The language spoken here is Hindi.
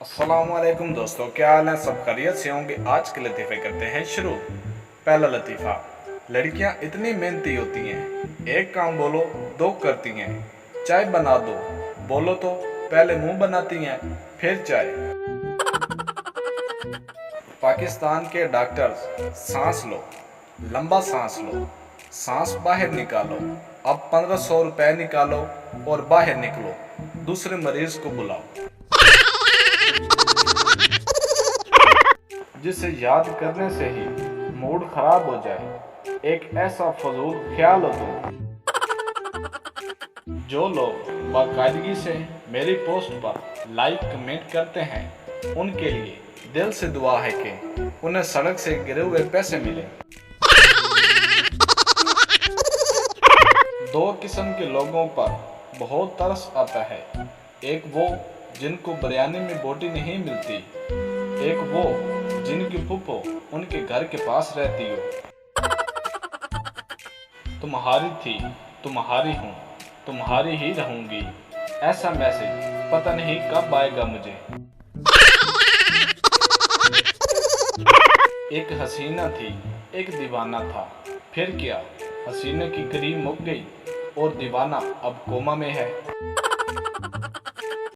अस्सलामुअलैकुम दोस्तों, क्या हाल है? सब खैरियत से होंगे। आज के लतीफ़े करते हैं शुरू। पहला लतीफ़ा। लड़कियां इतनी मेहनती होती हैं, एक काम बोलो दो करती हैं। चाय बना दो बोलो तो पहले मुंह बनाती हैं फिर चाय। पाकिस्तान के डॉक्टर्स, सांस लो, लंबा सांस लो, सांस बाहर निकालो। अब 1500 रुपए निकालो और बाहर निकलो, दूसरे मरीज को बुलाओ। जिसे याद करने से ही मूड खराब हो जाए, एक ऐसा फजूल ख्याल हो तुम। जो लोग बाकायदगी से मेरी पोस्ट पर लाइक कमेंट करते हैं, उनके लिए दिल से दुआ है कि उन्हें सड़क से गिरे हुए पैसे मिले। दो किस्म के लोगों पर बहुत तरस आता है। एक वो जिनको बिरयानी में बोटी नहीं मिलती, एक वो जिनकी फूफो उनके घर के पास रहती हो। तुम्हारी थी, तुम्हारी हूँ, तुम्हारी ही रहूंगी। ऐसा मैसेज पता नहीं कब आएगा मुझे। एक हसीना थी, एक दीवाना था। फिर क्या, हसीना की क्रीम मुक गई और दीवाना अब कोमा में है।